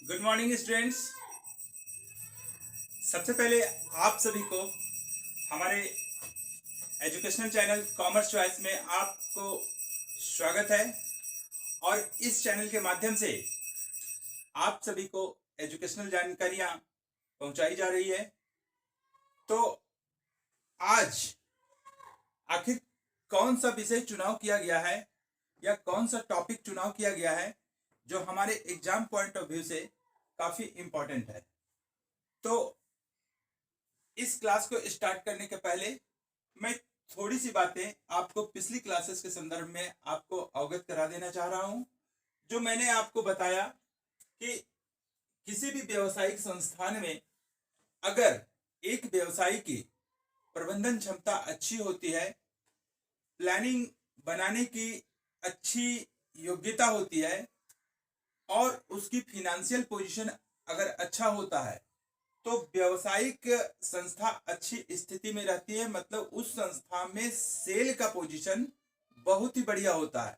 Good morning students. सबसे पहले आप सभी को हमारे एजुकेशनल चैनल कॉमर्स चॉइस में आपको स्वागत है। और इस चैनल के माध्यम से आप सभी को एजुकेशनल जानकारियां पहुंचाई जा रही है। तो आज आखिर कौन सा विषय चुनाव किया गया है या कौन सा टॉपिक चुनाव किया गया है जो हमारे एग्जाम पॉइंट ऑफ व्यू से काफी इंपॉर्टेंट है। तो इस क्लास को स्टार्ट करने के पहले मैं थोड़ी सी बातें आपको पिछली क्लासेस के संदर्भ में आपको अवगत करा देना चाह रहा हूं। जो मैंने आपको बताया कि किसी भी व्यवसायिक संस्थान में अगर एक व्यवसायी की प्रबंधन क्षमता अच्छी होती है, प्लानिंग बनाने की अच्छी योग्यता होती है और उसकी फिनेंशियल पोजीशन अगर अच्छा होता है तो व्यावसायिक संस्था अच्छी स्थिति में रहती है। मतलब उस संस्था में सेल का पोजीशन बहुत ही बढ़िया होता है।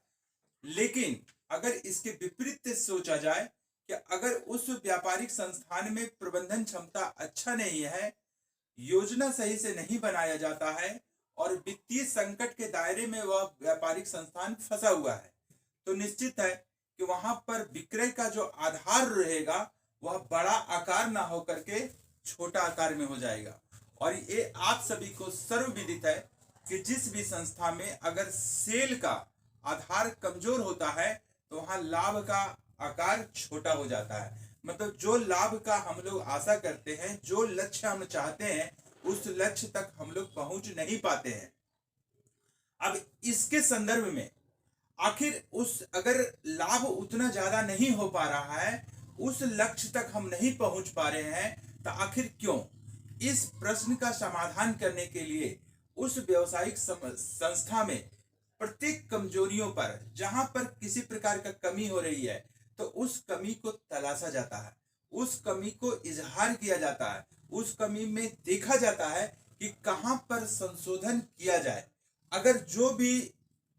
लेकिन अगर इसके विपरीत सोचा जाए कि अगर उस व्यापारिक संस्थान में प्रबंधन क्षमता अच्छा नहीं है, योजना सही से नहीं बनाया जाता है और वित्तीय संकट के दायरे में वह व्यापारिक संस्थान फंसा हुआ है, तो निश्चित है कि वहां पर विक्रय का जो आधार रहेगा वह बड़ा आकार ना होकर के छोटा आकार में हो जाएगा। और ये आप सभी को सर्वविदित है कि जिस भी संस्था में अगर सेल का आधार कमजोर होता है तो वहां लाभ का आकार छोटा हो जाता है। मतलब जो लाभ का हम लोग आशा करते हैं, जो लक्ष्य हम चाहते हैं, उस लक्ष्य तक हम लोग पहुंच नहीं पाते हैं। अब इसके संदर्भ में आखिर उस अगर लाभ उतना ज्यादा नहीं हो पा रहा है, उस लक्ष्य तक हम नहीं पहुंच पा रहे हैं, तो आखिर क्यों? इस प्रश्न का समाधान करने के लिए उस व्यवसायिक संस्था में प्रत्येक कमजोरियों पर, जहां पर किसी प्रकार का कमी हो रही है, तो उस कमी को तलाशा जाता है, उस कमी को इजहार किया जाता है, उस कमी में देखा जाता है कि कहां पर संशोधन किया जाए। अगर जो भी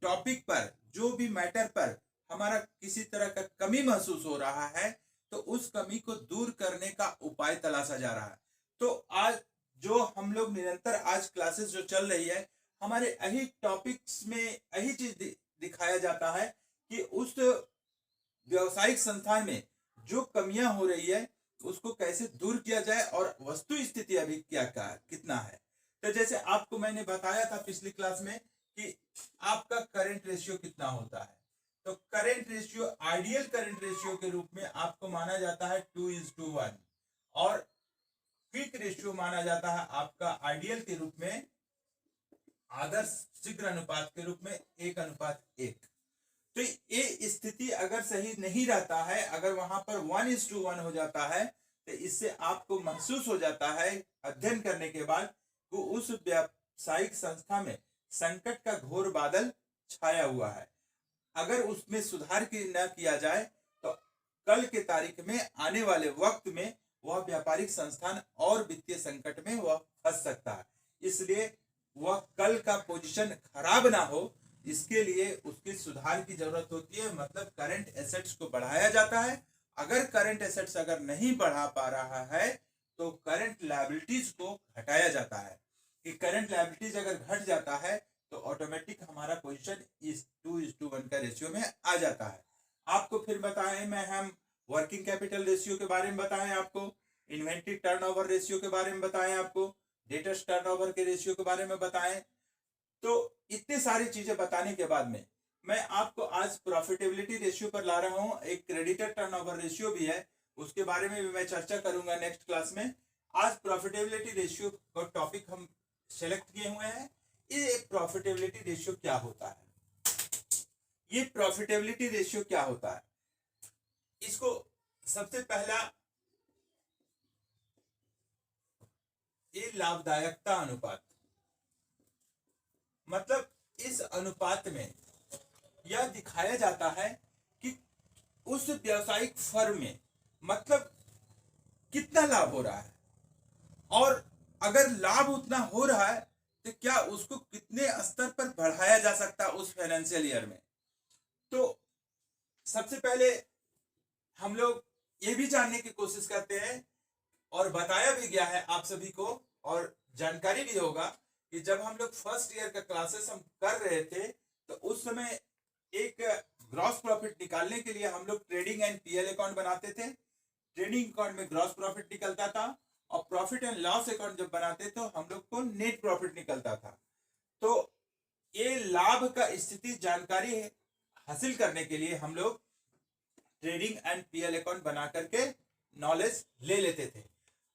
टॉपिक पर, जो भी मैटर पर हमारा किसी तरह का कमी महसूस हो रहा है, तो उस कमी को दूर करने का उपाय तलाशा जा रहा है। तो आज जो हम लोग निरंतर आज क्लासेस जो चल रही है, हमारे यही टॉपिक्स में यही चीज दिखाया जाता है कि उस व्यवसायिक संस्थान में जो कमियां हो रही है उसको कैसे दूर किया जाए और वस्तु स्थिति अभी क्या कितना है। तो जैसे आपको मैंने बताया था पिछली क्लास में कि आपका करंट रेशियो कितना होता है। तो current ratio ideal current ratio के रूप में आपको माना जाता है 2:1 और क्विक रेशियो माना जाता है आपका आइडियल के रूप में, आदर्श शीघ्र अनुपात के रूप में 1:1। तो ये स्थिति अगर सही नहीं रहता है, अगर वहां पर 1:1 हो जाता है, तो इससे आपको महसूस हो जाता है अध्ययन करने के बाद कि उस व्यावसायिक संस्था में संकट का घोर बादल छाया हुआ है। अगर उसमें सुधार न किया जाए तो कल के तारीख में, आने वाले वक्त में वह व्यापारिक संस्थान और वित्तीय संकट में वह फंस सकता है। इसलिए वह कल का पोजीशन खराब ना हो, इसके लिए उसके सुधार की जरूरत होती है। मतलब करंट एसेट्स को बढ़ाया जाता है। अगर करंट एसेट्स अगर नहीं बढ़ा पा रहा है तो करंट लायबिलिटीज को घटाया जाता है। कि करंट लायबिलिटीज अगर घट जाता है तो ऑटोमेटिक हमारा पोजीशन इस 2:1 का रेशियो में आ जाता है। आपको फिर बताएं, मैं हम वर्किंग कैपिटल रेशियो के बारे में बताएं, आपको इन्वेंटरी टर्नओवर रेशियो के बारे में बताएं, आपको डेटर्स टर्नओवर के रेशियो के बारे में बताएं। तो इतने सारी चीजें बताने के बाद में मैं आपको आज प्रॉफिटेबिलिटी रेशियो पर ला रहा हूं। एक क्रेडिटर टर्नओवर रेशियो भी है, उसके बारे में भी मैं चर्चा करूंगा नेक्स्ट क्लास में। आज प्रॉफिटेबिलिटी रेशियो का टॉपिक हम सेलेक्ट किए हुए हैं। ये प्रॉफिटेबिलिटी रेशियो क्या होता है? ये प्रॉफिटेबिलिटी रेशियो क्या होता है? इसको सबसे पहला, ये लाभदायकता अनुपात, मतलब इस अनुपात में यह दिखाया जाता है कि उस व्यावसायिक फर्म में मतलब कितना लाभ हो रहा है, और अगर लाभ उतना हो रहा है तो क्या उसको कितने स्तर पर बढ़ाया जा सकता है उस फाइनेंशियल ईयर में। तो सबसे पहले हम लोग ये भी जानने की कोशिश करते हैं और बताया भी गया है आप सभी को, और जानकारी भी होगा कि जब हम लोग फर्स्ट ईयर का क्लासेस हम कर रहे थे तो उस समय एक ग्रॉस प्रॉफिट निकालने के लिए हम लोग ट्रेडिंग एंड पीएल अकाउंट बनाते थे। ट्रेडिंग अकाउंट में ग्रॉस प्रॉफिट निकलता था और प्रॉफिट एंड लॉस अकाउंट जब बनाते तो हम लोग को नेट प्रॉफिट निकलता था। तो ये लाभ का स्थिति जानकारी हासिल करने के लिए हम लोग ट्रेडिंग एंड पीएल अकाउंट बना करके नॉलेज ले लेते थे।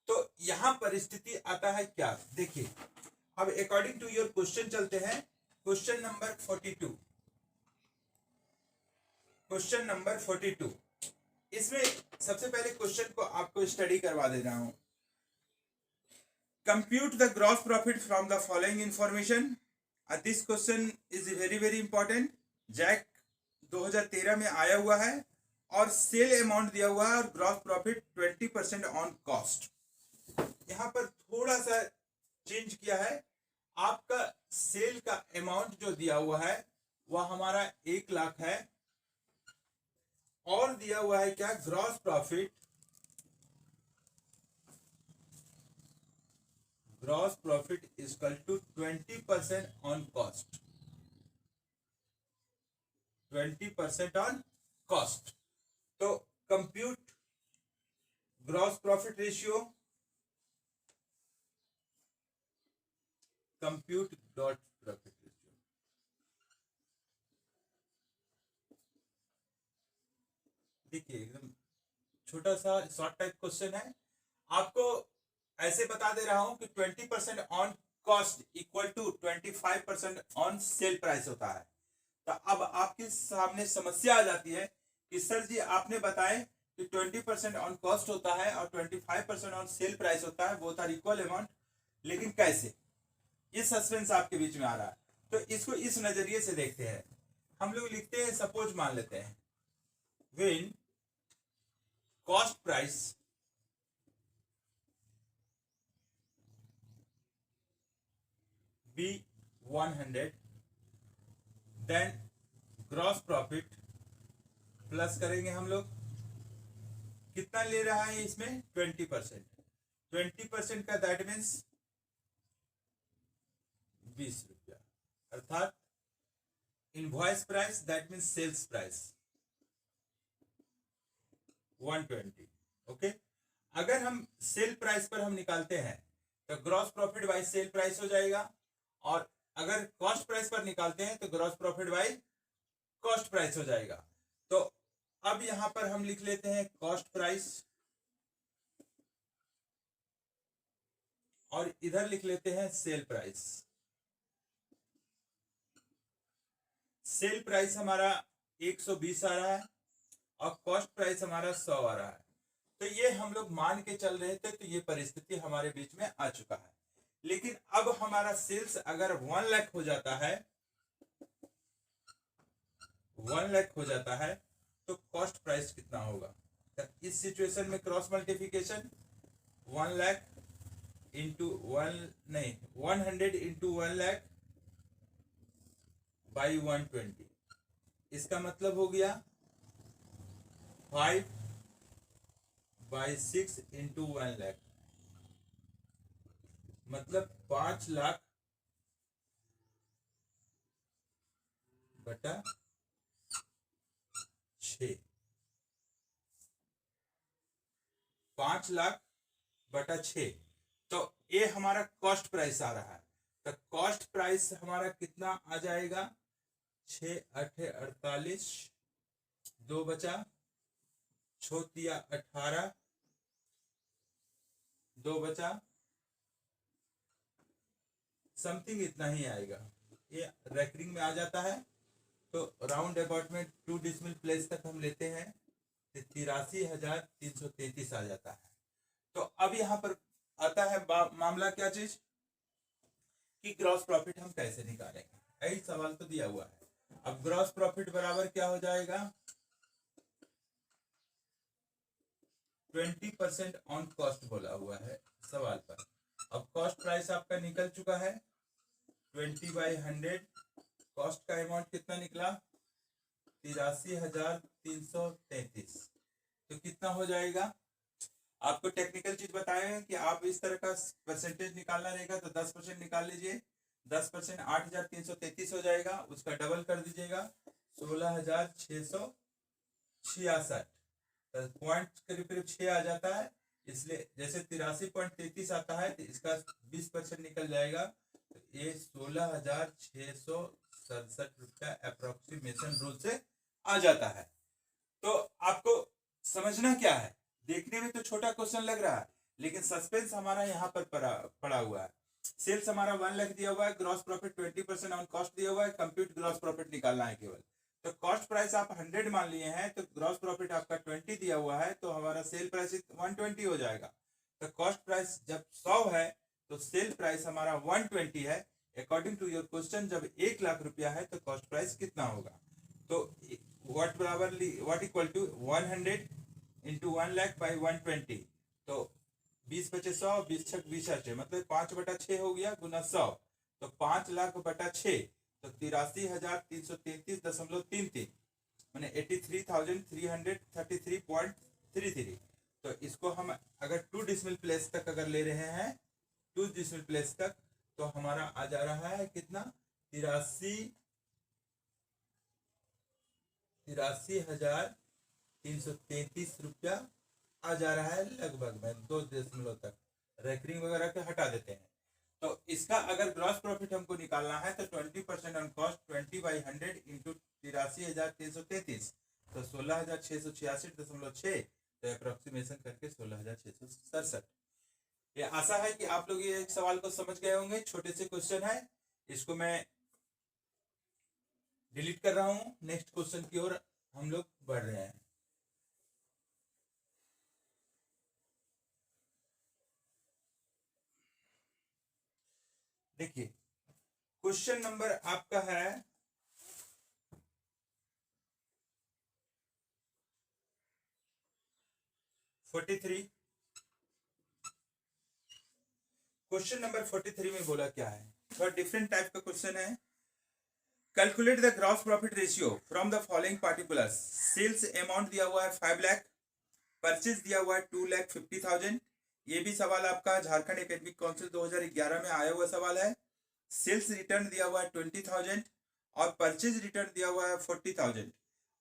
तो यहां परिस्थिति आता है क्या, देखिए अब अकॉर्डिंग टू योर क्वेश्चन चलते हैं। क्वेश्चन नंबर 42, क्वेश्चन नंबर 42, इसमें सबसे पहले क्वेश्चन को आपको स्टडी करवा दे रहा हूं। Compute the gross profit from the following information. This question is very very important. Jack 2013 में आया हुआ है और सेल अमाउंट दिया हुआ है और ग्रॉस प्रॉफिट 20% ऑन कॉस्ट। यहां पर थोड़ा सा चेंज किया है। आपका सेल का अमाउंट जो दिया हुआ है वह हमारा 1 लाख है और दिया हुआ है क्या, gross profit, gross profit equal to 20% on cost, 20% on cost. तो compute gross profit ratio, compute gross profit ratio. देखिए एकदम छोटा सा शॉर्ट टाइप क्वेश्चन है। आपको ऐसे बता दे रहा हूं कि 20% on cost equal to 25% on sale price होता है। तो अब आपके सामने समस्या आ जाती है कि सर जी आपने बताए कि 20% ऑन कॉस्ट होता है और 25% ऑन सेल प्राइस होता है, बोथ आर इक्वल अमाउंट, लेकिन कैसे? ये सस्पेंस आपके बीच में आ रहा है। तो इसको इस नजरिए से देखते हैं। हम लोग लिखते हैं, सपोज मान लेते हैं when cost price be 100, then gross profit plus करेंगे हम लोग, कितना ले रहा है इसमें 20%, 20% का दैट मीन्स 20 रुपया, अर्थात invoice price that means sales price 120। Okay, अगर हम सेल प्राइस पर हम निकालते हैं तो gross profit by sale price हो जाएगा, और अगर कॉस्ट प्राइस पर निकालते हैं तो gross profit by cost price हो जाएगा। तो अब यहां पर हम लिख लेते हैं कॉस्ट प्राइस और इधर लिख लेते हैं सेल प्राइस। सेल प्राइस हमारा 120 आ रहा है और कॉस्ट प्राइस हमारा 100 आ रहा है। तो ये हम लोग मान के चल रहे थे, तो ये परिस्थिति हमारे बीच में आ चुका है। लेकिन अब हमारा सेल्स अगर 1 लाख हो जाता है, 1 लाख हो जाता है, तो कॉस्ट प्राइस कितना होगा? तो इस सिचुएशन में cross multiplication 1 lakh into 100 into 1 lakh by 120, इसका मतलब हो गया 5 बाई 6 इंटू 1 लाख, मतलब 5 लाख बटा 6, 5 लाख बटा 6। तो ये हमारा कॉस्ट प्राइस आ रहा है। तो कॉस्ट प्राइस हमारा कितना आ जाएगा? 6 8 48, 2 बचा, 6 18, 2 बचा, समथिंग इतना ही आएगा। ये रैकरिंग में आ जाता है। तो राउंड अबाउट में 2 डिसिमल प्लेस तक हम लेते हैं, 83,333 आ जाता है। तो अब यहाँ पर आता है मामला क्या चीज कि ग्रॉस प्रॉफिट हम कैसे निकालेंगे, यही सवाल तो दिया हुआ है। अब ग्रॉस प्रॉफिट बराबर क्या हो जाएगा? 20% ऑन कॉस्ट बोला हुआ है सवाल पर। अब कॉस्ट प्राइस आपका निकल चुका है 20/100। कॉस्ट का अमाउंट कितना निकला? 83,333। तो कितना हो जाएगा? आपको टेक्निकल चीज बताए हैं कि आप इस तरह का परसेंटेज निकालना रहेगा तो 10% निकाल लीजिए। 10% 8,333 हो जाएगा, उसका डबल कर दीजिएगा 16,666। पॉइंट करीब करीब 6 आ जाता है, इसलिए जैसे 83.33 आता है तो इसका 20% निकल जाएगा, तो ये 16,667 रुपया अप्रोक्सीमेशन रूल से आ जाता है। तो आपको समझना क्या है, देखने में तो छोटा क्वेश्चन लग रहा है लेकिन सस्पेंस हमारा यहाँ पर पड़ा हुआ है। सेल्स हमारा 1 लाख दिया हुआ है, ग्रॉस प्रॉफिट 20% ऑन कॉस्ट दिया हुआ है, कंप्यूट ग्रॉस प्रॉफिट निकालना है केवल। तो कॉस्ट प्राइस आप 100 मान लिए हैं तो ग्रॉस प्रॉफिट आपका 20 दिया हुआ है, तो हमारा सेल प्राइस 120 हो जाएगा। तो कॉस्ट प्राइस जब 100 है तो सेल प्राइस हमारा 120 है। अकॉर्डिंग टू योर क्वेश्चन, जब 1 लाख रुपया है तो कॉस्ट प्राइस कितना होगा? तो what equal to 100 into 1 lakh by 120, तो 20 बचे 100, 20 छक 20 अच्छे, मतलब 5/6 हो गया गुना 100, तो 5 लाख बटा 6, तो 83,333.33, मैंने 83,333.33। तो इसको हम अगर 2 डिसिमल प्लेस तक अगर ले रहे हैं, 2 डिसिमल प्लेस तक, तो हमारा आ जा रहा है कितना? 83,333 रुपया आ जा रहा है लगभग में 2 दशमलव तक। रेकरिंग वगैरह के हटा देते हैं। तो इसका अगर ग्रॉस प्रॉफिट हमको निकालना है तो 20% ऑन कॉस्ट 20/100 इंटू 83,333, तो 16,666.6, तो अप्रोक्सीमेशन करके 16,667। ये आशा है कि आप लोग ये एक सवाल को समझ गए होंगे। छोटे से क्वेश्चन है, इसको मैं डिलीट कर रहा हूं, नेक्स्ट क्वेश्चन की ओर हम लोग बढ़ रहे हैं। देखिए क्वेश्चन नंबर आपका है 43। क्वेश्चन नंबर 43 में बोला क्या है, थोड़ा डिफरेंट टाइप का क्वेश्चन है। Calculate the gross profit ratio from the following particulars. Sales amount दिया हुआ है 5 लाख, परचेज दिया हुआ है 2,50,000। ये भी सवाल आपका झारखंड एकेडमिक काउंसिल 2011 में आया हुआ सवाल है। सेल्स रिटर्न दिया हुआ है 20,000 और परचेज रिटर्न दिया हुआ है 40,000।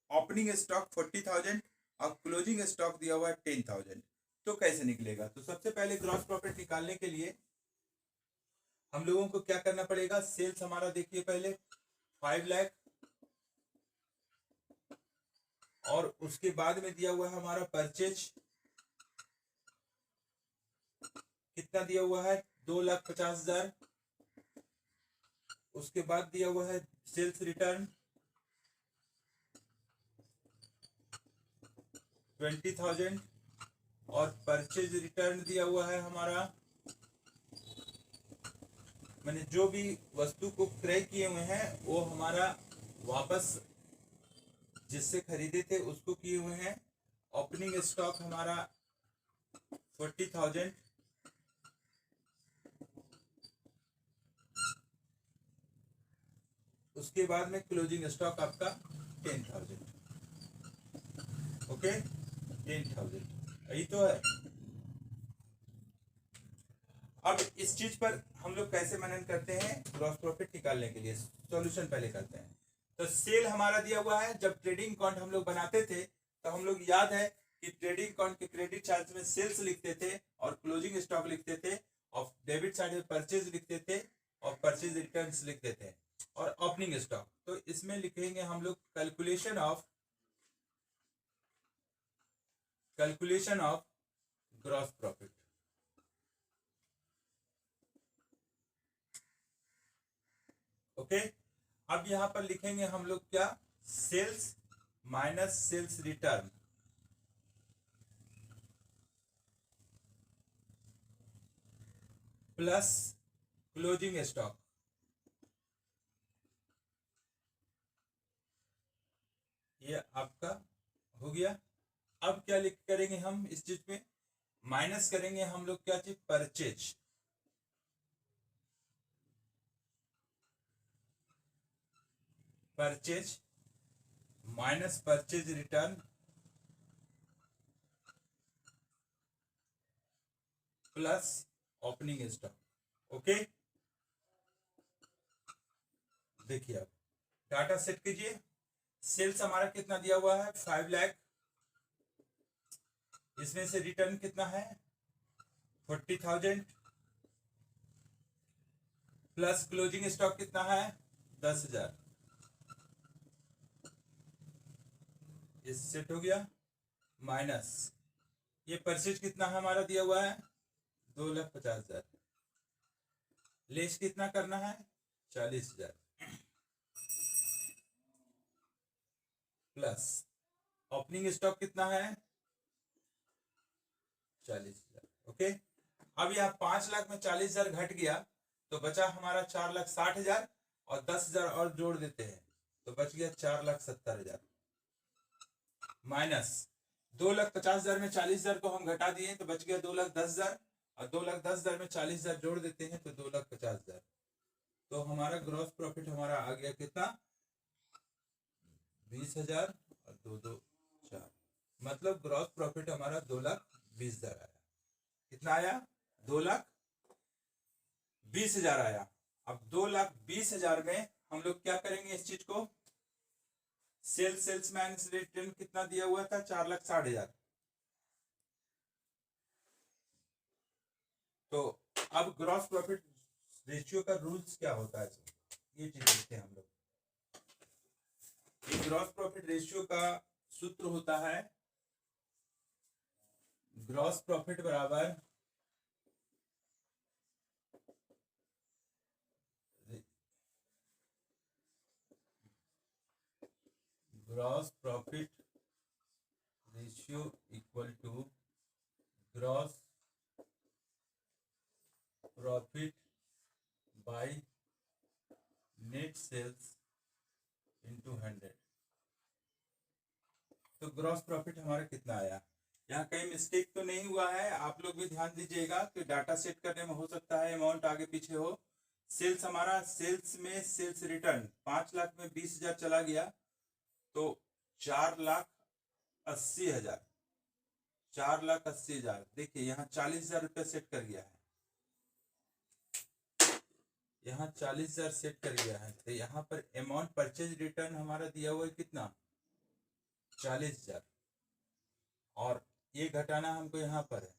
ओपनिंग स्टॉक 40,000 और क्लोजिंग स्टॉक दिया हुआ है 10,000। तो कैसे निकलेगा? तो सबसे पहले ग्रॉस प्रॉफिट निकालने के लिए हम लोगों को क्या करना पड़ेगा? सेल्स हमारा देखिए पहले 5 लाख, और उसके बाद में दिया हुआ है हमारा परचेज, कितना दिया हुआ है? 2,50,000। उसके बाद दिया हुआ है सेल्स रिटर्न 20,000 और परचेज रिटर्न दिया हुआ है हमारा, मैंने जो भी वस्तु को क्रय किए हुए हैं वो हमारा वापस जिससे खरीदे थे उसको किए हुए हैं। ओपनिंग स्टॉक हमारा 40,000, उसके बाद में क्लोजिंग स्टॉक आपका 10,000। ओके, 10,000 यही तो है। अब इस चीज पर हम लोग कैसे मनन करते हैं ग्रॉस प्रॉफिट निकालने के लिए? सॉल्यूशन पहले करते हैं। तो सेल हमारा दिया हुआ है, जब ट्रेडिंग अकाउंट हम लोग बनाते थे तो हम लोग याद है कि ट्रेडिंग अकाउंट के क्रेडिट चार्ज में सेल्स लिखते थे और क्लोजिंग स्टॉक लिखते थे, और डेबिट साइड में परचेज लिखते थे और परचेज रिटर्न्स लिखते थे, और ओपनिंग स्टॉक। तो इसमें लिखेंगे हम लोग calculation of gross profit. Okay, अब यहां पर लिखेंगे हम लोग क्या? Sales minus sales return plus closing stock. ये आपका हो गया। अब क्या लिख करेंगे हम इस चीज में? माइनस करेंगे हम लोग क्या चीज? Purchase. Purchase minus purchase return plus opening stock. Okay, देखिए अब डाटा सेट कीजिए। सेल्स हमारा कितना दिया हुआ है 5 लाख, इसमें से रिटर्न कितना है 40,000 प्लस क्लोजिंग स्टॉक कितना है 10,000। ये सेट हो गया, माइनस ये परचेज कितना हमारा दिया हुआ है 2,50,000, लेस कितना करना है 40,000 प्लस ओपनिंग स्टॉक कितना है 40,000। ओके, अब यहाँ 5 लाख में 40,000 घट गया तो बचा हमारा 4,60,000 और 10,000 और जोड़ देते हैं तो बच गया 4,70,000 माइनस 2,50,000 में 40,000 को हम घटा दिए तो बच गया 2,10,000 और 2,10,000 में 40,000 जोड़ देते हैं तो 2,50,000। तो हमारा ग्रॉस प्रॉफिट हमारा आ गया कितना 20,000 और 2,2,4, मतलब ग्रॉस प्रॉफिट हमारा 2,20,000 आया। कितना आया 2,20,000 आया। अब 2,20,000 में हम लोग क्या करेंगे इस चीज को, सेल्स माइनस रिटर्न कितना दिया हुआ था 4,60,000, तो अब ग्रॉस प्रॉफिट रेशियो का रूल्स क्या होता है ये चीज देखते हैं हम लोग। ग्रॉस प्रॉफिट रेशियो का सूत्र होता है ग्रॉस प्रॉफिट बराबर gross profit ratio equal to gross profit by net sales into 100। तो ग्रॉस प्रॉफिट हमारा कितना आया, यहाँ कहीं मिस्टेक तो नहीं हुआ है, आप लोग भी ध्यान दीजिएगा कि डाटा सेट करने में हो सकता है अमाउंट आगे पीछे हो। सेल्स हमारा, सेल्स में सेल्स रिटर्न 5 लाख में 20,000 चला गया तो 4,80,000, 4,80,000। देखिए यहाँ 40,000 रुपया सेट कर गया है, यहाँ 40,000 सेट कर गया है, तो यहाँ पर अमाउंट परचेज रिटर्न हमारा दिया हुआ है कितना 40,000 और ये घटाना हमको यहाँ पर है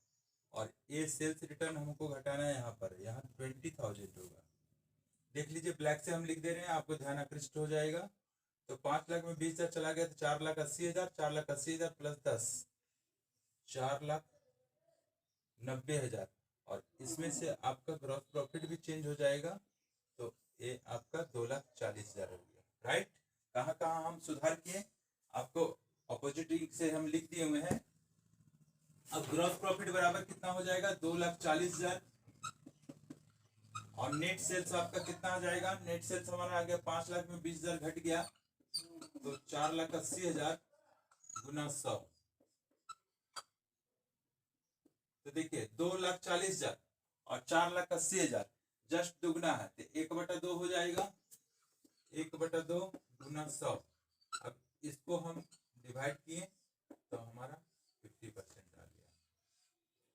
और ये सेल्स रिटर्न हमको घटाना है यहाँ पर, यहाँ 20,000 होगा। देख लीजिए ब्लैक से हम लिख दे रहे हैं, आपको ध्यान आकृष्ट हो जाएगा। तो 5 लाख में 20,000 चला गया तो 4,80,000, 4,80,000 प्लस 10 4,90,000 और इसमें से आपका ग्रॉस प्रॉफिट भी चेंज हो जाएगा तो ये आपका 2,40,000 हो गया। राइट, कहाँ कहाँ हम सुधार किए आपको अपोजिट से हम लिख दिए हुए हैं। अब ग्रॉस प्रॉफिट बराबर कितना हो जाएगा 2,40,000 और नेट सेल्स आपका कितना आ जाएगा, नेट सेल्स हमारा आ गया 5 लाख में 20,000 घट गया तो 4,80,000 गुना 100। तो देखिए 2,40,000 और 4,80,000 जस्ट दुगना है तो 1/2 हो जाएगा, 1/2 गुना 100। अब इसको हम डिवाइड किए तो हमारा 50% आ गया।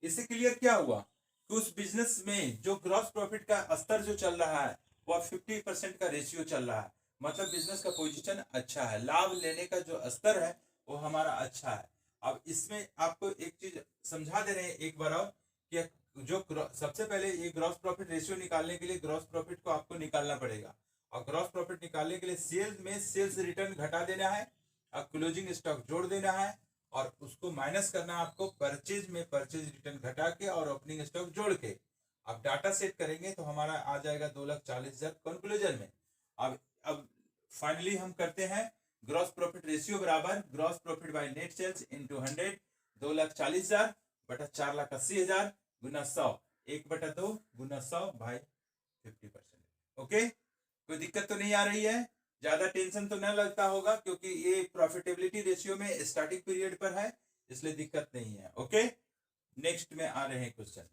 इससे क्लियर क्या हुआ कि उस बिजनेस में जो ग्रॉस प्रॉफिट का स्तर जो चल रहा है वह 50% का रेशियो चल रहा है, मतलब बिजनेस का पोजीशन अच्छा है, लाभ लेने का जो स्तर है वो हमारा अच्छा है। अब इसमें आपको एक चीज समझा दे रहे हैं एक बार और कि जो सबसे पहले ये ग्रॉस प्रॉफिट रेशियो निकालने के लिए ग्रॉस प्रॉफिट को आपको निकालना पड़ेगा और ग्रॉस प्रॉफिट निकालने के लिए सेल्स में सेल्स रिटर्न घटा देना है और क्लोजिंग स्टॉक जोड़ देना है और उसको माइनस करना है आपको परचेज में परचेज रिटर्न घटा के और ओपनिंग स्टॉक जोड़ के। अब डाटा सेट करेंगे तो हमारा आ जाएगा 2,40,000 कंक्लूजन में। अब फाइनली हम करते हैं ग्रॉस प्रॉफिट रेशियो बराबर gross profit by net sales into 100, 2,40,000 बटा 4,80,000 गुना 100, 1/2 गुना 100 बाय 50%। ओके, कोई दिक्कत तो नहीं आ रही है, ज्यादा टेंशन तो न लगता होगा क्योंकि ये प्रॉफिटेबिलिटी रेशियो में स्टार्टिंग पीरियड पर है इसलिए दिक्कत नहीं है। ओके, नेक्स्ट में आ रहे हैं क्वेश्चन।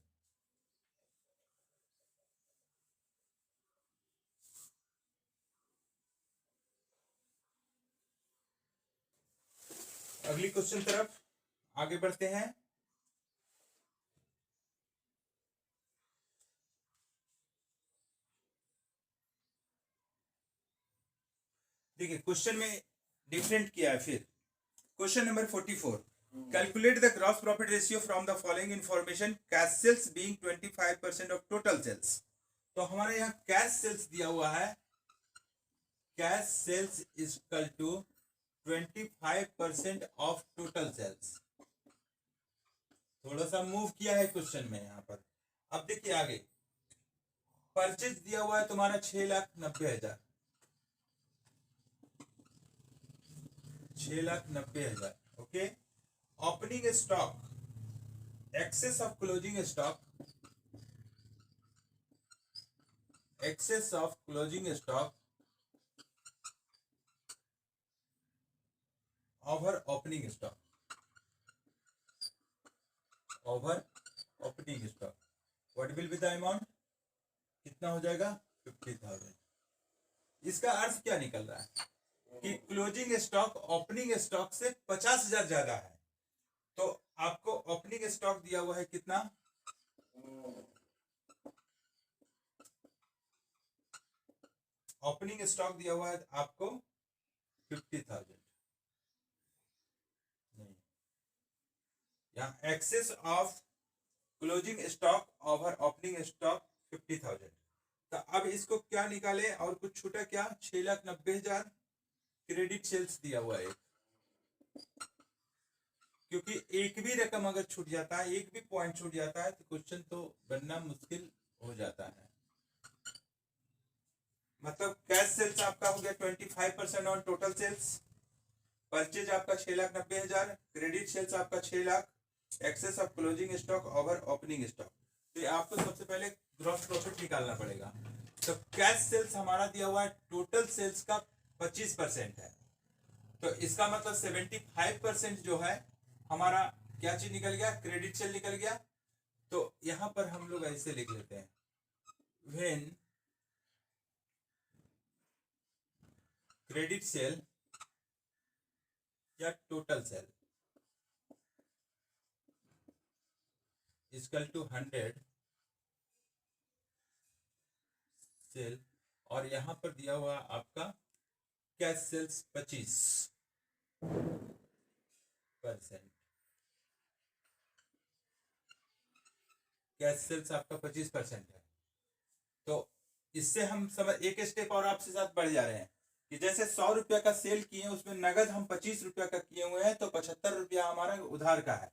अगली क्वेश्चन तरफ आगे बढ़ते हैं। देखिए क्वेश्चन में डिफरेंट किया है। फिर question number 44, calculate the gross profit ratio from the following information, cash sales being 25% of total sales. तो हमारे यहाँ कैश सेल्स दिया हुआ है, cash sales is equal to 25% of total sales. थोड़ा सा मूव किया है क्वेश्चन में यहाँ पर। अब देखिए आगे, परचेज दिया हुआ है तुम्हारा 6,90,000, 6,90,000। Okay, opening stock, excess of closing stock, excess of closing stock over opening stock, over opening stock, what will be the amount, कितना हो जाएगा 50,000। इसका अर्थ क्या निकल रहा है कि क्लोजिंग स्टॉक ओपनिंग स्टॉक से 50,000 ज्यादा है। तो आपको ओपनिंग स्टॉक दिया हुआ है कितना, ओपनिंग स्टॉक दिया हुआ है आपको 50,000। नहीं, यहाँ excess of closing stock over opening stock 50,000। तो अब इसको क्या निकाले, और कुछ छूटा क्या, 6,90,000 क्रेडिट सेल्स दिया हुआ है। क्योंकि एक भी रकम अगर छूट जाता है, एक भी पॉइंट छूट जाता है, तो क्वेश्चन तो बनना मुश्किल हो जाता है। मतलब कैश सेल्स आपका हो गया 25% ऑन टोटल सेल्स, परचेज आपका 6,90,000, क्रेडिट सेल्स आपका 6 lakh, excess of closing stock over opening stock. तो ये आपको सबसे पहले ग्रॉस प्रॉफिट निकालना पड़ेगा। तो कैश सेल्स हमारा दिया हुआ है टोटल सेल्स का 25% है, तो इसका मतलब 75% जो है हमारा क्या चीज निकल गया, क्रेडिट सेल निकल गया। तो यहां पर हम लोग ऐसे लिख लेते हैं, व्हेन क्रेडिट सेल या total sale equal to 100 sale, और यहां पर दिया हुआ आपका कैश सेल्स 25%, कैश सेल्स आपका 25% है। तो इससे हम समझ एक स्टेप और आपसे साथ बढ़ जा रहे हैं कि जैसे 100 रुपया का सेल किए, उसमें नगद हम 25 रुपया का किए हुए हैं, तो 75 रुपया हमारा उधार का है।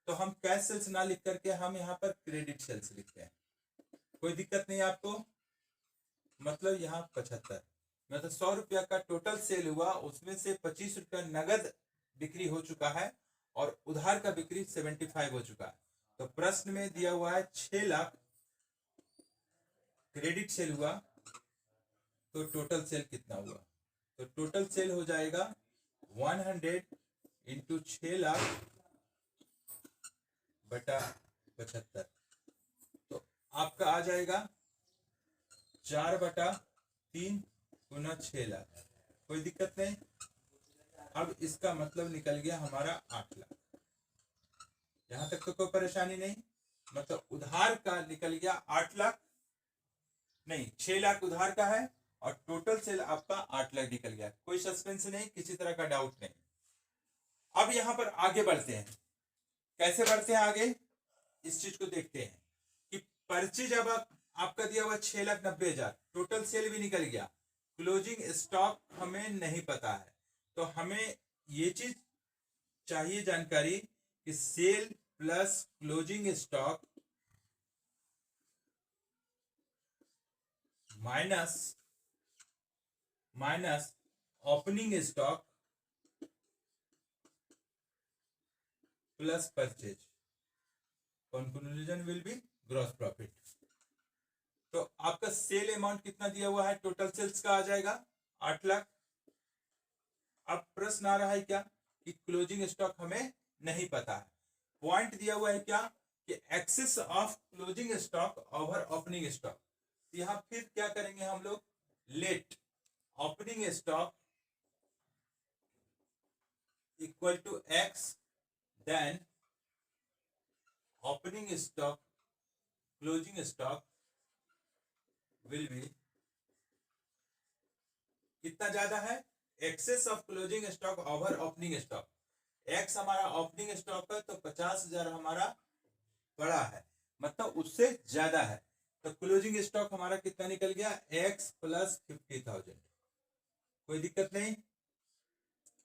तो हम कैश सेल्स ना लिख करके हम यहाँ पर क्रेडिट सेल्स लिखते हैं। कोई दिक्कत नहीं आपको, मतलब यहाँ 75, मतलब 100 रुपया का टोटल सेल हुआ, उसमें से 25 रुपया नगद बिक्री हो चुका है और उधार का बिक्री 75 हो चुका है। तो प्रश्न में दिया हुआ है 6 लाख क्रेडिट सेल हुआ, तो टोटल सेल कितना हुआ, तो टोटल सेल हो जाएगा 100 इंटू 6 लाख बटा 75। तो आपका आ जाएगा 4/3 गुना 6 लाख। कोई दिक्कत नहीं। अब इसका मतलब निकल गया हमारा 8 लाख। यहां तक तो कोई परेशानी नहीं, मतलब उधार का निकल गया 8 लाख, नहीं 6 लाख उधार का है, और टोटल सेल आपका 8 लाख निकल गया। कोई सस्पेंस नहीं, किसी तरह का डाउट नहीं। अब यहां पर आगे बढ़ते हैं। कैसे बढ़ते हैं आगे, इस चीज को देखते हैं कि पर्ची जब आपका दिया हुआ 6,90,000, टोटल सेल भी निकल गया, क्लोजिंग स्टॉक हमें नहीं पता है, तो हमें ये चीज चाहिए जानकारी कि sale plus closing stock minus opening stock plus purchase, conclusion will be gross profit. तो आपका सेल अमाउंट कितना दिया हुआ है, टोटल सेल्स का आ जाएगा 8 लाख। अब प्रश्न आ रहा है क्या कि क्लोजिंग स्टॉक हमें नहीं पता है। पॉइंट दिया हुआ है क्या कि excess of closing stock over opening stock. यहां फिर क्या करेंगे हम लोग, let opening stock equal to X, then opening stock closing stock will be, कितना ज्यादा है excess of closing stock over opening stock. X हमारा ओपनिंग स्टॉक है तो 50,000 हमारा बड़ा है, मतलब उससे ज्यादा है, तो क्लोजिंग स्टॉक हमारा कितना निकल गया, एक्स प्लस 50,000। कोई दिक्कत नहीं।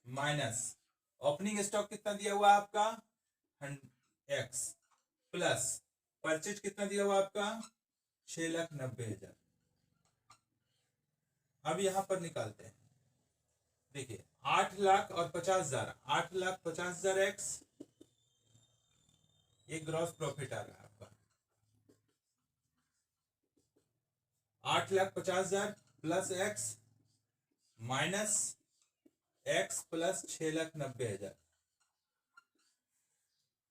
माइनस ओपनिंग स्टॉक कितना दिया हुआ आपका, एक्स, प्लस परचेज कितना दिया हुआ आपका, 6,90,000। अब यहां पर निकालते हैं, देखिए 8,00,000 और 50,000, 8,50,000 एक्स, ये ग्रॉस प्रॉफिट आ रहा है आपका। 8,50,000 plus x minus x plus 6,90,000,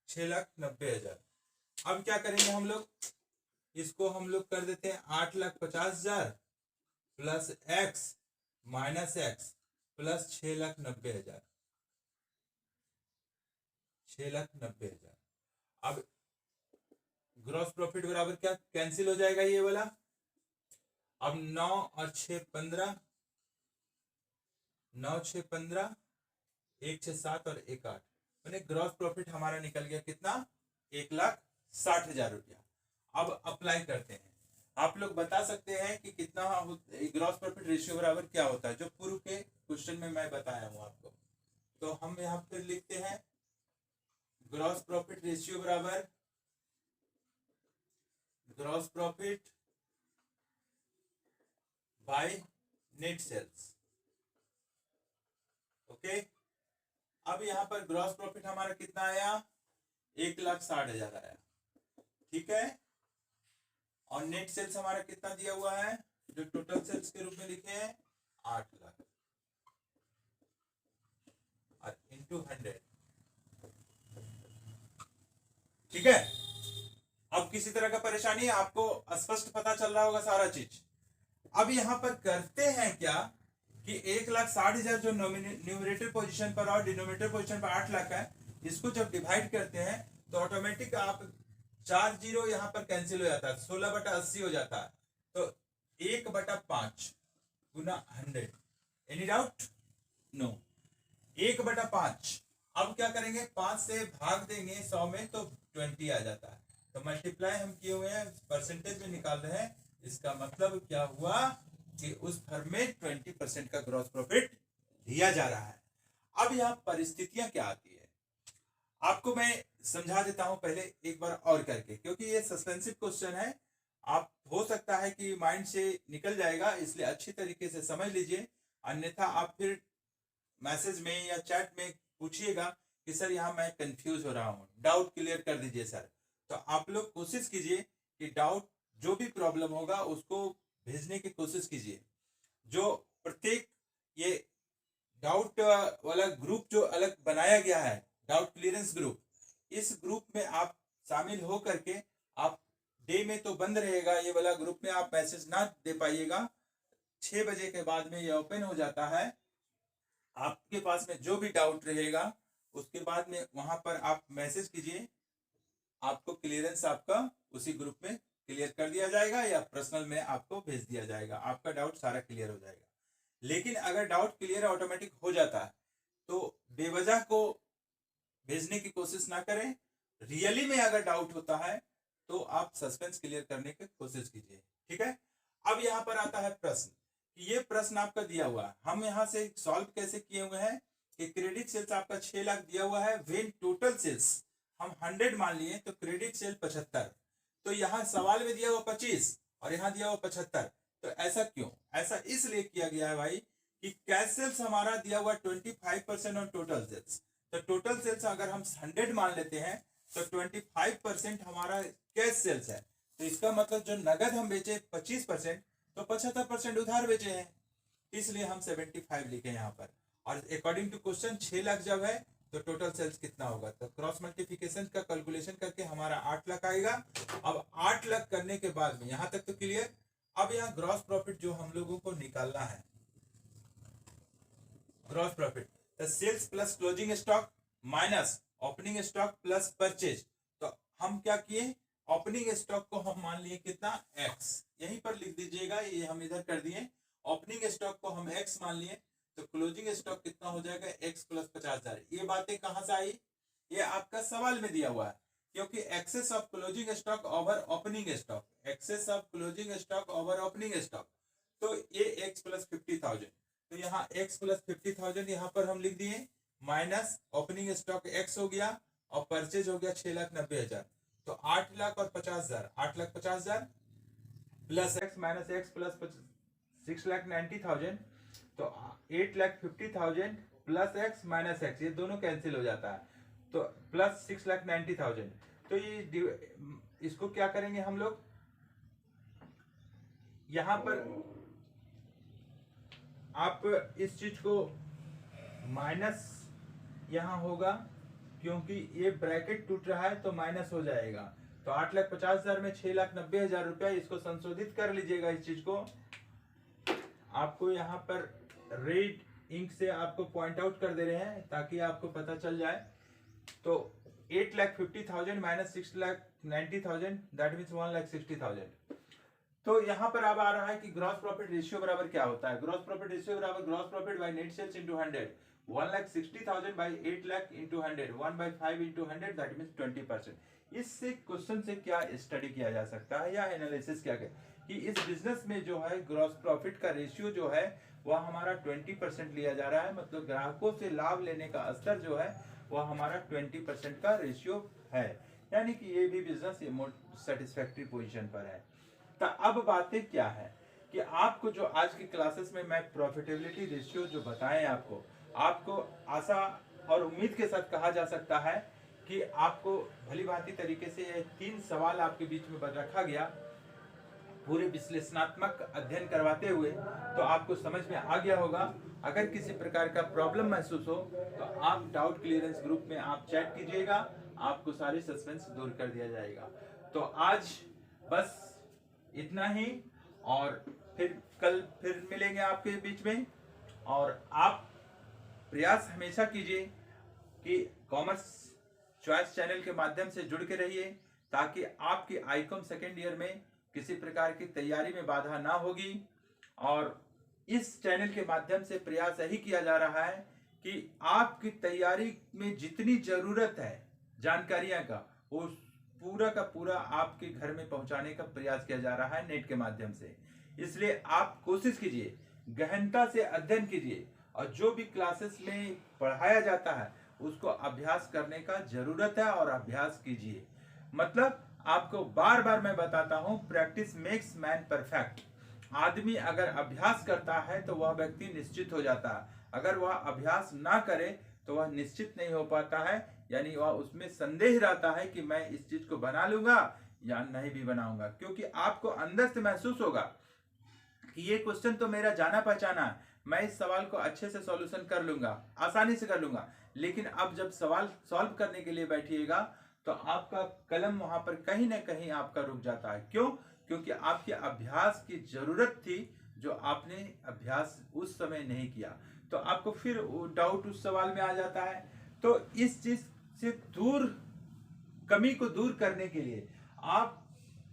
6,90,000। अब क्या करेंगे हम लोग, इसको हम लोग कर देते हैं 8,50,000 plus x minus x plus 6,90,000, 6,90,000। अब ग्रॉस प्रॉफिट बराबर क्या कैंसिल हो जाएगा ये वाला। अब 9 और 6 15, 9 6 15, 1 6 7 और 1 8, मैंने ग्रॉस प्रॉफिट हमारा निकल गया कितना, 1,60,000 रुपया। अब अप्लाई करते हैं, आप लोग बता सकते हैं कि कितना ग्रॉस प्रॉफिट रेशियो बराबर क्या होता है, जो पूर्व के क्वेश्चन में मैं बताया हूं आपको। तो हम यहाँ पे लिखते हैं ग्रॉस प्रॉफिट रेशियो बराबर gross profit by net sales. Okay, अब यहाँ पर ग्रॉस प्रॉफिट हमारा कितना आया, 1,60,000 आया, ठीक है। और नेट सेल्स हमारा कितना दिया हुआ है, जो टोटल सेल्स के रूप में लिखे हैं 8,00,000 और इंटू 100, ठीक है। अब किसी तरह का परेशानी, आपको स्पष्ट पता चल रहा होगा सारा चीज। अब यहां पर करते हैं क्या कि 1,60,000 जो न्यूमरेटर पोजीशन पर और डिनोमिनेटर पोजीशन पर 8,00,000 है, इसको जब डिवाइड करते हैं तो ऑटोमेटिक आप 4 जीरो यहां पर कैंसिल हो जाता है, 16/80 हो जाता है। तो 1/5 गुना 100। Any doubt? नो। 1/5। अब क्या करेंगे, 5 से भाग देंगे 100 में तो 20 आ जाता है। तो मल्टीप्लाई हम किए हुए हैं, परसेंटेज में निकाल रहे हैं, इसका मतलब क्या हुआ कि उस फर्म में 20% का ग्रॉस प्रॉफिट दिया जा रहा है। अब यहाँ परिस्थितियां क्या आती है, आपको मैं समझा देता हूं पहले एक बार और करके, क्योंकि ये सस्पेंसिव क्वेश्चन है। आप हो सकता है कि माइंड से निकल जाएगा, इसलिए अच्छी तरीके से समझ लीजिए, अन्यथा आप फिर मैसेज में या चैट में पूछिएगा कि सर यहाँ मैं कंफ्यूज हो रहा हूँ, डाउट क्लियर कर दीजिए सर। तो आप लोग कोशिश कीजिए कि डाउट जो भी प्रॉब्लम होगा उसको भेजने की कोशिश कीजिए। जो प्रत्येक ये डाउट वाला ग्रुप जो अलग बनाया गया है, डाउट क्लियरेंस ग्रुप, इस ग्रुप में आप शामिल हो करके, आप डे में तो बंद रहेगा ये वाला ग्रुप में, आप मैसेज ना दे पाइएगा। 6 बजे के बाद में ये ओपन हो जाता है। आपके पास में जो भी डाउट रहेगा उसके बाद में वहां पर आप मैसेज कीजिए, आपको क्लियरेंस आपका उसी ग्रुप में क्लियर कर दिया जाएगा या पर्सनल में आपको भेज दिया जाएगा, आपका डाउट सारा क्लियर हो जाएगा। लेकिन अगर डाउट क्लियर ऑटोमेटिक हो जाता है तो बेवजह को भेजने की कोशिश ना करें। रियली में अगर डाउट होता है तो आप सस्पेंस क्लियर करने की कोशिश कीजिए, ठीक है। अब यहाँ पर आता है प्रश्न, ये प्रश्न आपका दिया हुआ है, हम यहाँ से सॉल्व कैसे किए हुए हैं कि क्रेडिट सेल्स आपका 6,00,000 दिया हुआ है, वेन टोटल सेल्स हम 100 मान लिए तो क्रेडिट सेल 75, तो यहाँ सवाल में दिया हुआ 25 और यहाँ दिया हुआ 75। तो ऐसा क्यों, ऐसा इसलिए किया गया है भाई कि कैश सेल्स हमारा दिया हुआ 25% ऑन टोटल सेल्स, तो टोटल सेल्स अगर हम 100 मान लेते हैं तो 25% हमारा कैश सेल्स है, तो इसका मतलब जो नगद हम बेचे 25%, तो 75% उधार बेचे हैं, इसलिए हम 75 लिखे यहाँ पर। और अकॉर्डिंग टू क्वेश्चन 6,00,000 जब है तो टोटल सेल्स कितना होगा, तो क्रॉस मल्टीप्लिकेशन का कैलकुलेशन करके हमारा 8,00,000 आएगा। अब 8,00,000 करने के बाद में यहां तक तो क्लियर। अब यहाँ ग्रॉस प्रॉफिट जो हम लोगों को निकालना है, gross profit the sales plus closing stock minus opening stock plus purchase. तो हम क्या किए, ओपनिंग स्टॉक को हम मान लिए कितना, एक्स, यहीं पर लिख दीजिएगा, ये हम इधर कर दिए। ओपनिंग स्टॉक को हम एक्स मान लिए तो क्लोजिंग स्टॉक कितना हो जाएगा, x प्लस 50,000। ये बातें कहां से आई, ये आपका सवाल में दिया हुआ है, क्योंकि excess of closing stock over opening stock, excess of closing stock over opening stock, तो ये x प्लस 50,000, तो यहाँ x प्लस 50,000 यहाँ पर हम लिख दिए, माइनस ओपनिंग स्टॉक x हो गया और परचेज हो गया 6,90,000, तो 8,50,000, 8,50,000 plus x minus x plus 6,90,000, तो 8,50,000 प्लस x माइनस x, ये दोनों कैंसिल हो जाता है, तो प्लस 6,90,000। तो ये इसको क्या करेंगे हम लोग, यहां पर आप इस चीज को माइनस यहां होगा, क्योंकि ये ब्रैकेट टूट रहा है तो माइनस हो जाएगा, तो 8,50,000 में 6,90,000 रुपया, इसको संशोधित कर लीजिएगा। इस चीज को आपको यहाँ पर रेड इंक से आपको पॉइंट आउट कर दे रहे हैं ताकि आपको पता चल जाए। तो 8,50,000 माइनस 6,90,000, दैट मीन्स 1,60,000। तो यहाँ पर अब आ रहा है कि ग्रॉस प्रॉफिट रेशियो बराबर क्या होता है, ग्रॉस प्रॉफिट रेशियो बराबर gross profit by net sales into 100, 1,60,000 by 8 lakh into 100, 1/5 into 100, that means 20%। इससे क्वेश्चन से क्या स्टडी किया जा सकता है या एनालिसिस क्या है कि इस बिजनेस में जो है ग्रॉस प्रॉफिट का रेशियो जो है वह हमारा 20% लिया जा रहा है, मतलब ग्राहकों से लाभ लेने का स्तर जो है वह हमारा 20% का रेशियो है, यानी कि ये भी बिजनेस सेटिस्फैक्टरी पोजीशन पर है। तो अब बातें क्या है कि आपको जो आज की क्लासेस में मैं प्रॉफिटेबिलिटी रेशियो जो बताएं आपको आशा और उम्मीद के साथ कहा जा सकता है कि आपको भली भांति तरीके से ये 3 सवाल आपके बीच में रखा गया, पूरे विश्लेषणात्मक अध्ययन करवाते हुए, तो आपको समझ में आ गया होगा। अगर किसी प्रकार का प्रॉब्लम महसूस हो तो आप डाउट क्लियरेंस ग्रुप में आप चैट कीजिएगा, आपको सारे सस्पेंस दूर कर दिया जाएगा। तो आज बस इतना ही, और फिर कल फिर मिलेंगे आपके बीच में। और आप प्रयास हमेशा कीजिए कि कॉमर्स चॉइस चैनल के माध्यम से जुड़ के रहिए, ताकि आपकी आईकॉम सेकेंड ईयर में किसी प्रकार की तैयारी में बाधा ना होगी। और इस चैनल के माध्यम से प्रयास यही किया जा रहा है कि आपकी तैयारी में जितनी जरूरत है जानकारियां का, वो पूरा का पूरा आपके घर में पहुंचाने का प्रयास किया जा रहा है नेट के माध्यम से। इसलिए आप कोशिश कीजिए, गहनता से अध्ययन कीजिए, और जो भी क्लासेस में पढ़ाया जाता है उसको अभ्यास करने का जरूरत है, और अभ्यास कीजिए। मतलब आपको बार बार मैं बताता हूं, प्रैक्टिस मेक्स मैन परफेक्ट। आदमी अगर अभ्यास करता है तो वह व्यक्ति निश्चित हो जाता है, अगर वह अभ्यास ना करे तो वह निश्चित नहीं हो पाता है, यानी वह उसमें संदेह रहता है कि मैं इस चीज को बना लूंगा या नहीं भी बनाऊंगा, क्योंकि आपको अंदर से महसूस होगा कि ये क्वेश्चन तो मेरा जाना पहचाना है, मैं इस सवाल को अच्छे से सॉल्यूशन कर लूंगा, आसानी से कर लूंगा। लेकिन अब जब सवाल सॉल्व करने के लिए बैठिएगा तो आपका कलम वहां पर कहीं ना कहीं आपका रुक जाता है। क्यों? क्योंकि आपके अभ्यास की जरूरत थी, जो आपने अभ्यास उस समय नहीं किया, तो आपको फिर डाउट उस सवाल में आ जाता है। तो इस चीज से कमी को दूर करने के लिए आप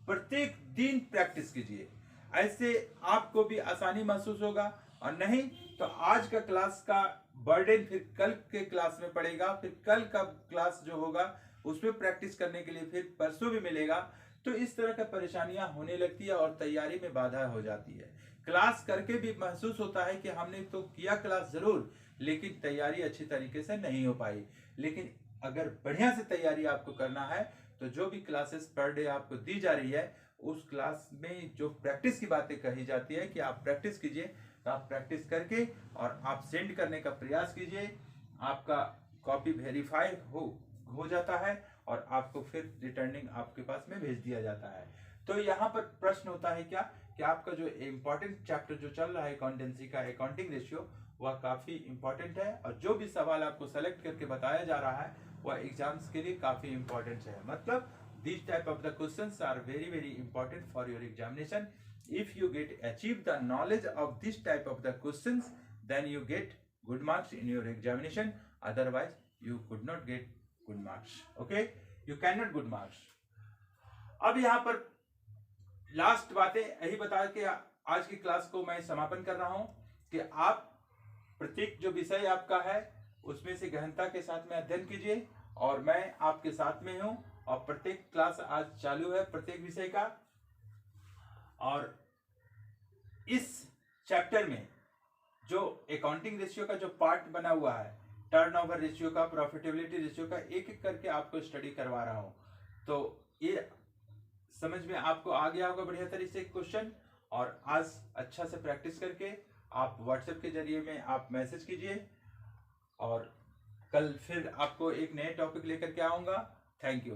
प्रत्येक दिन प्रैक्टिस कीजिए, ऐसे आपको भी आसानी महसूस होगा। और नहीं तो आज का क्लास का बर्डन फिर कल के क्लास में पड़ेगा, फिर कल का क्लास जो होगा उसमें प्रैक्टिस करने के लिए फिर परसों भी मिलेगा। तो इस तरह की परेशानियां होने लगती है और तैयारी में बाधा हो जाती है। क्लास करके भी महसूस होता है कि हमने तो किया क्लास जरूर, लेकिन तैयारी अच्छी तरीके से नहीं हो पाई। लेकिन अगर बढ़िया से तैयारी आपको करना है तो जो भी क्लासेस पर डे आपको दी जा रही है, उस क्लास में जो प्रैक्टिस की बातें कही जाती है कि आप प्रैक्टिस कीजिए, तो आप प्रैक्टिस करके और आप सेंड करने का प्रयास कीजिए, आपका कॉपी वेरीफाई हो जाता है और आपको फिर रिटर्निंग आपके पास में भेज दिया जाता है। तो यहाँ पर प्रश्न होता है क्या कि आपका जो इम्पोर्टेंट चैप्टर जो चल रहा है अकाउंटेंसी का, अकाउंटिंग रेशियो, वह काफी इंपॉर्टेंट है, और जो भी सवाल आपको सेलेक्ट करके बताया जा रहा है वह एग्जाम्स के लिए काफी इंपॉर्टेंट है। मतलब these type of the questions are very important for your examination. If you get achieve the knowledge of this type of the questions, then you get good marks in your examination. Otherwise you could not get good marks. Okay, you cannot good marks. अब यहाँ पर last बातें यही बता के आज की class को मैं समापन कर रहा हूं कि आप प्रत्येक जो विषय आपका है उसमें से गहनता के साथ में अध्ययन कीजिए, और मैं आपके साथ में हूं। और प्रत्येक क्लास आज चालू है प्रत्येक विषय का। और इस चैप्टर में जो अकाउंटिंग रेशियो का जो पार्ट बना हुआ है, टर्नओवर रेशियो का, प्रॉफिटेबिलिटी रेशियो का, एक एक करके आपको स्टडी करवा रहा हूं। तो ये समझ में आपको आ गया होगा बढ़िया तरीके से क्वेश्चन। और आज अच्छा से प्रैक्टिस करके आप व्हाट्सएप के जरिए में आप मैसेज कीजिए, और कल फिर आपको एक नए टॉपिक लेकर के आऊंगा। Thank you.